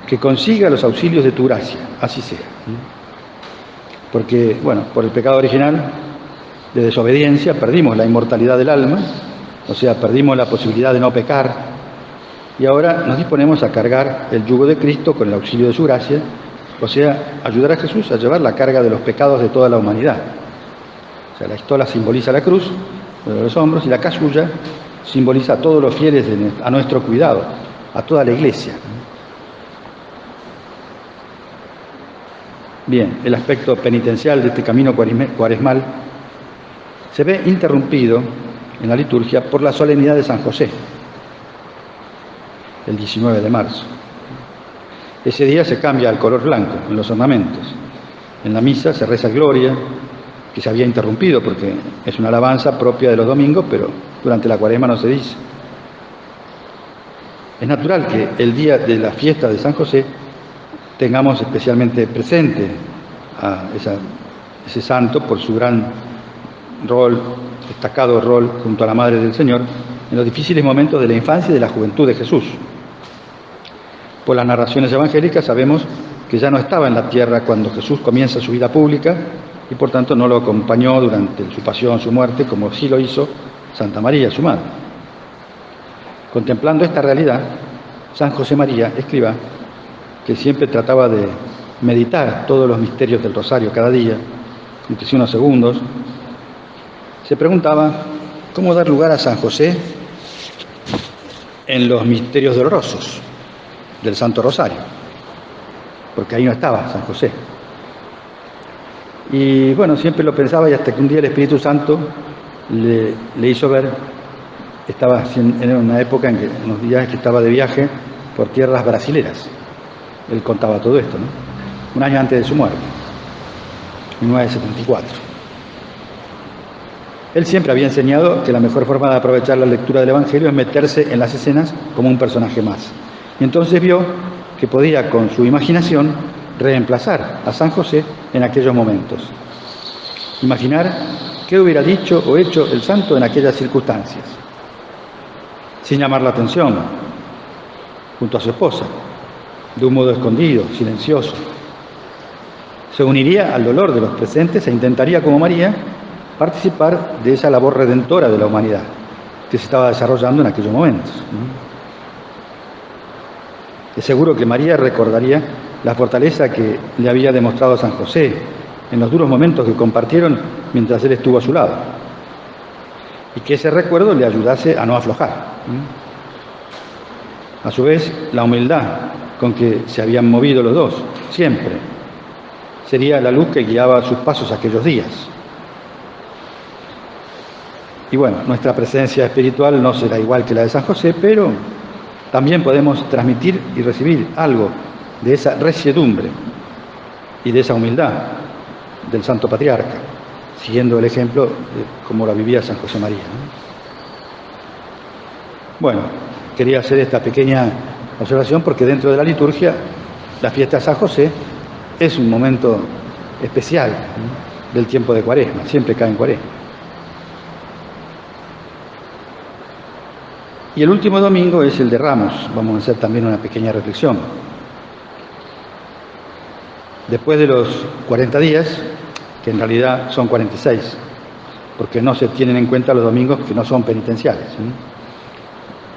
que consiga los auxilios de tu gracia, así sea. Porque, bueno, por el pecado original de desobediencia perdimos la inmortalidad del alma, o sea, perdimos la posibilidad de no pecar, y ahora nos disponemos a cargar el yugo de Cristo con el auxilio de su gracia, o sea, ayudar a Jesús a llevar la carga de los pecados de toda la humanidad. O sea, la estola simboliza la cruz de los hombros y la casulla simboliza a todos los fieles a nuestro cuidado, a toda la Iglesia. Bien, el aspecto penitencial de este camino cuaresmal se ve interrumpido en la liturgia por la solemnidad de San José, el 19 de marzo. Ese día se cambia al color blanco en los ornamentos. En la misa se reza Gloria, que se había interrumpido porque es una alabanza propia de los domingos, pero durante la Cuaresma no se dice. Es natural que el día de la fiesta de San José tengamos especialmente presente a ese santo por su gran rol, destacado rol junto a la Madre del Señor en los difíciles momentos de la infancia y de la juventud de Jesús. Por las narraciones evangélicas sabemos que ya no estaba en la tierra cuando Jesús comienza su vida pública y por tanto no lo acompañó durante su pasión, su muerte, como sí lo hizo Santa María, su madre. Contemplando esta realidad, San José María Escrivá, que siempre trataba de meditar todos los misterios del rosario cada día, aunque sea unos segundos, se preguntaba cómo dar lugar a San José en los misterios dolorosos del Santo Rosario, porque ahí no estaba San José. Y bueno, siempre lo pensaba, y hasta que un día el Espíritu Santo le hizo ver, estaba en una época en que, unos días que estaba de viaje por tierras brasileras. Él contaba todo esto, ¿no? Un año antes de su muerte, 1974. Él siempre había enseñado que la mejor forma de aprovechar la lectura del Evangelio es meterse en las escenas como un personaje más. Y entonces vio que podía, con su imaginación, reemplazar a San José en aquellos momentos. Imaginar qué hubiera dicho o hecho el santo en aquellas circunstancias, sin llamar la atención, junto a su esposa, de un modo escondido, silencioso. Se uniría al dolor de los presentes e intentaría, como María, participar de esa labor redentora de la humanidad que se estaba desarrollando en aquellos momentos. Es seguro que María recordaría la fortaleza que le había demostrado San José en los duros momentos que compartieron mientras él estuvo a su lado, y que ese recuerdo le ayudase a no aflojar. A su vez, la humildad con que se habían movido los dos, siempre, sería la luz que guiaba sus pasos aquellos días. Y bueno, nuestra presencia espiritual no será igual que la de San José, pero también podemos transmitir y recibir algo de esa resiedumbre y de esa humildad del Santo Patriarca, siguiendo el ejemplo de cómo la vivía San José María, ¿no? Bueno, quería hacer esta pequeña observación porque dentro de la liturgia la fiesta de San José es un momento especial, ¿no?, del tiempo de Cuaresma, siempre cae en Cuaresma. Y el último domingo es el de Ramos. Vamos a hacer también una pequeña reflexión. Después de los 40 días, que en realidad son 46, porque no se tienen en cuenta los domingos que no son penitenciales, ¿sí?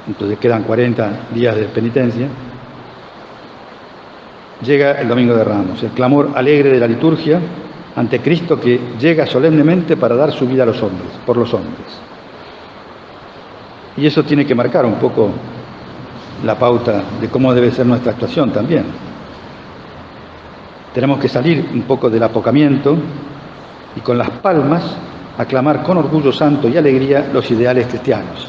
entonces quedan 40 días de penitencia, llega el Domingo de Ramos, el clamor alegre de la liturgia ante Cristo que llega solemnemente para dar su vida a los hombres, por los hombres. Y eso tiene que marcar un poco la pauta de cómo debe ser nuestra actuación también. Tenemos que salir un poco del apocamiento y con las palmas aclamar con orgullo santo y alegría los ideales cristianos.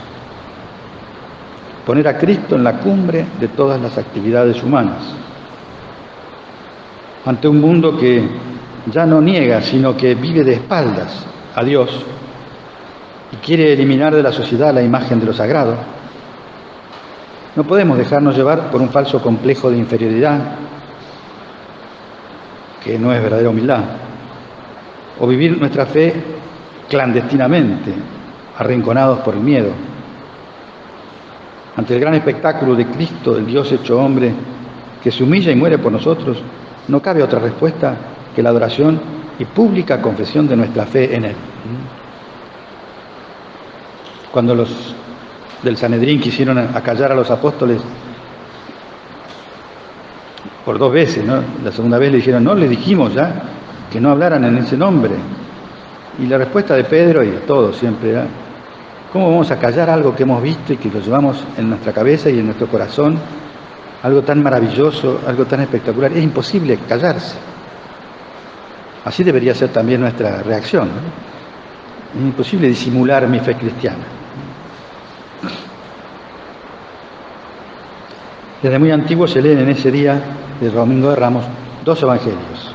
Poner a Cristo en la cumbre de todas las actividades humanas. Ante un mundo que ya no niega, sino que vive de espaldas a Dios y quiere eliminar de la sociedad la imagen de lo sagrado, no podemos dejarnos llevar por un falso complejo de inferioridad, que no es verdadera humildad, o vivir nuestra fe clandestinamente, arrinconados por el miedo. Ante el gran espectáculo de Cristo, el Dios hecho hombre, que se humilla y muere por nosotros, no cabe otra respuesta que la adoración y pública confesión de nuestra fe en Él. Cuando los del Sanedrín quisieron acallar a los apóstoles por 2 veces, ¿no? La segunda vez le dijeron, no, le dijimos ya que no hablaran en ese nombre. Y la respuesta de Pedro y de todos siempre era, ¿cómo vamos a callar algo que hemos visto y que lo llevamos en nuestra cabeza y en nuestro corazón? Algo tan maravilloso, algo tan espectacular. Es imposible callarse. Así debería ser también nuestra reacción, ¿no? Es imposible disimular mi fe cristiana. Desde muy antiguo se leen en ese día del Domingo de Ramos 2 evangelios,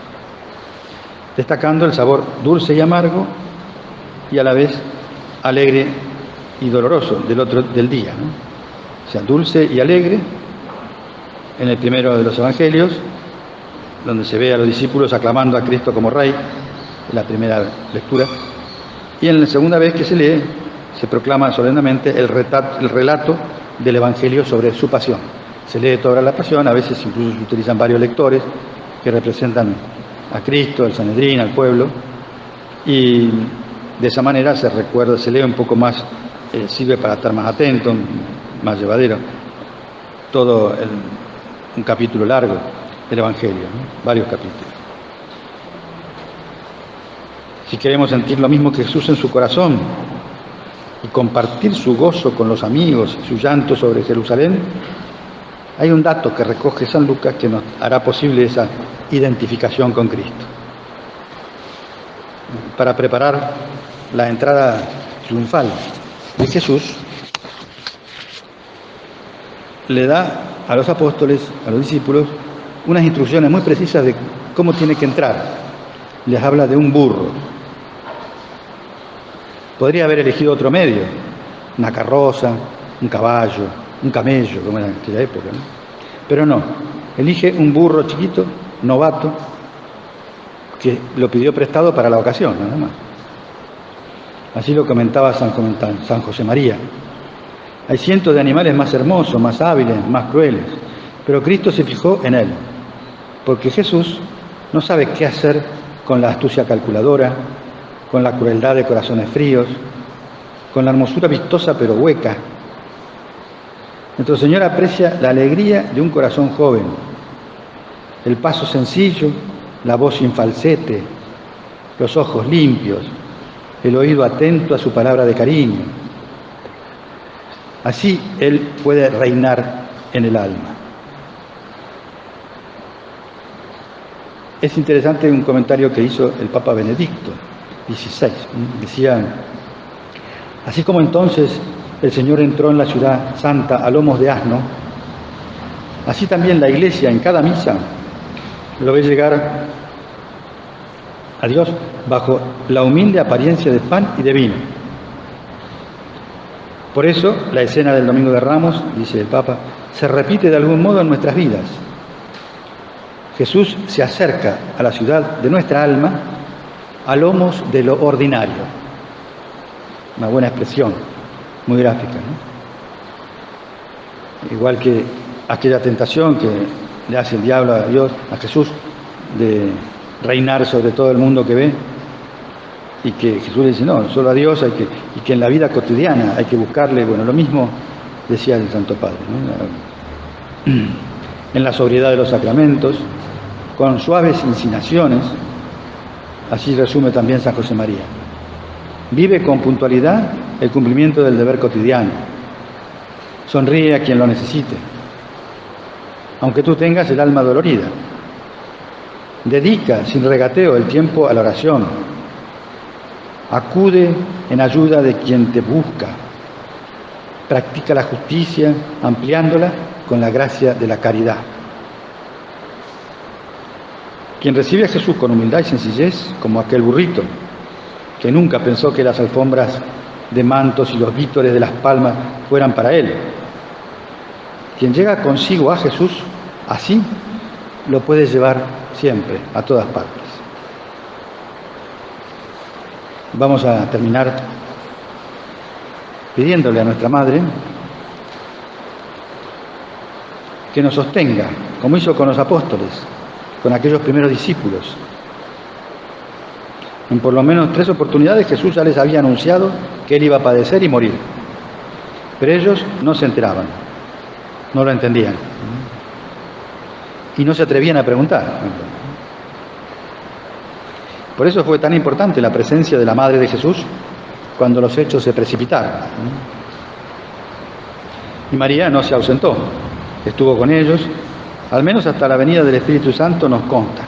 destacando el sabor dulce y amargo y a la vez alegre y doloroso del día, ¿no? O sea, dulce y alegre en el primero de los evangelios, donde se ve a los discípulos aclamando a Cristo como Rey, en la primera lectura, y en la segunda vez que se lee, se proclama solemnemente el relato del Evangelio sobre su pasión. Se lee toda la pasión, a veces incluso se utilizan varios lectores que representan a Cristo, al Sanedrín, al pueblo, y de esa manera se recuerda, se lee un poco más, sirve para estar más atento, más llevadero, todo un capítulo largo del Evangelio, ¿no? Varios capítulos. Si queremos sentir lo mismo que Jesús en su corazón y compartir su gozo con los amigos, su llanto sobre Jerusalén, hay un dato que recoge San Lucas que nos hará posible esa identificación con Cristo. Para preparar la entrada triunfal de Jesús, le da a los apóstoles, a los discípulos, unas instrucciones muy precisas de cómo tiene que entrar. Les habla de un burro. Podría haber elegido otro medio, una carroza, un caballo, un camello, como era en aquella época, ¿no? Pero no, elige un burro chiquito, novato, que lo pidió prestado para la ocasión, nada más. Así lo comentaba San José María. Hay cientos de animales más hermosos, más hábiles, más crueles, pero Cristo se fijó en él, porque Jesús no sabe qué hacer con la astucia calculadora, con la crueldad de corazones fríos, con la hermosura vistosa pero hueca. Nuestro Señor aprecia la alegría de un corazón joven, el paso sencillo, la voz sin falsete, los ojos limpios, el oído atento a su palabra de cariño. Así Él puede reinar en el alma. Es interesante un comentario que hizo el Papa Benedicto XVI. Decía, así como entonces el Señor entró en la ciudad santa a lomos de asno, así también la Iglesia en cada misa lo ve llegar a Dios bajo la humilde apariencia de pan y de vino. Por eso la escena del Domingo de Ramos, dice el Papa, se repite de algún modo en nuestras vidas. Jesús se acerca a la ciudad de nuestra alma a lomos de lo ordinario. Una buena expresión, muy gráfica, ¿no? Igual que aquella tentación que le hace el diablo a Dios, a Jesús, de reinar sobre todo el mundo que ve, y que Jesús le dice, no, solo a Dios y que en la vida cotidiana hay que buscarle, bueno, lo mismo decía el Santo Padre, ¿no? En la sobriedad de los sacramentos, con suaves insinuaciones, así resume también San José María. Vive con puntualidad el cumplimiento del deber cotidiano. Sonríe a quien lo necesite, aunque tú tengas el alma dolorida. Dedica sin regateo el tiempo a la oración. Acude en ayuda de quien te busca. Practica la justicia, ampliándola con la gracia de la caridad. Quien recibe a Jesús con humildad y sencillez, como aquel burrito, que nunca pensó que las alfombras de mantos y los vítores de las palmas fueran para él. Quien llega consigo a Jesús, así lo puede llevar siempre, a todas partes. Vamos a terminar pidiéndole a nuestra Madre que nos sostenga, como hizo con los apóstoles, con aquellos primeros discípulos. En por lo menos 3 oportunidades Jesús ya les había anunciado que Él iba a padecer y morir. Pero ellos no se enteraban, no lo entendían. Y no se atrevían a preguntar. Por eso fue tan importante la presencia de la Madre de Jesús cuando los hechos se precipitaron. Y María no se ausentó, estuvo con ellos, al menos hasta la venida del Espíritu Santo nos consta.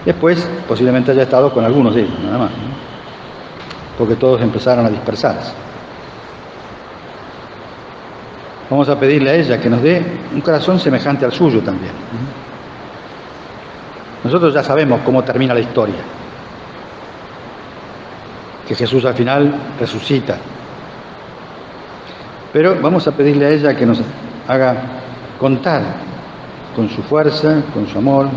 Después, posiblemente haya estado con algunos de ellos, nada más, porque todos empezaron a dispersarse. Vamos a pedirle a ella que nos dé un corazón semejante al suyo también. Nosotros ya sabemos cómo termina la historia, que Jesús al final resucita. Pero vamos a pedirle a ella que nos haga contar con su fuerza, con su amor,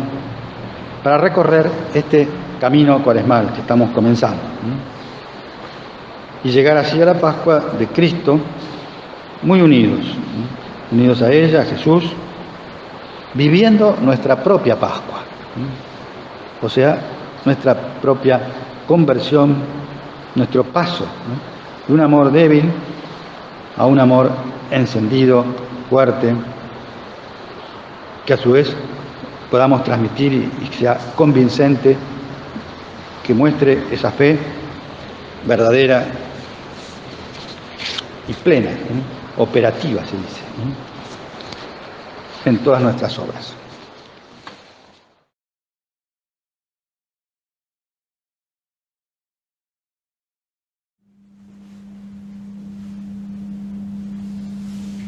para recorrer este camino cuaresmal que estamos comenzando, y llegar así a la Pascua de Cristo muy unidos, unidos a ella, a Jesús, viviendo nuestra propia Pascua, o sea, nuestra propia conversión, nuestro paso, de un amor débil a un amor encendido, fuerte, que a su vez podamos transmitir y que sea convincente, que muestre esa fe verdadera y plena, operativa se dice, en todas nuestras obras.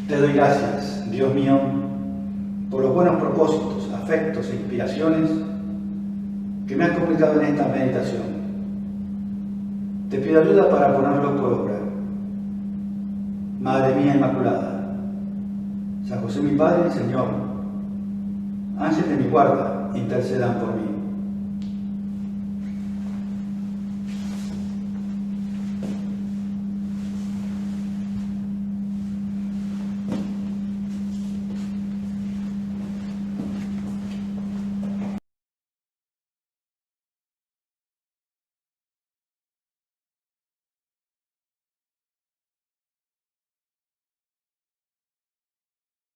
Te doy gracias, Dios mío, por los buenos propósitos, afectos e inspiraciones que me has comunicado en esta meditación. Te pido ayuda para ponerlos por obra. Madre mía Inmaculada, San José mi Padre y Señor, ángeles de mi guarda, intercedan por mí.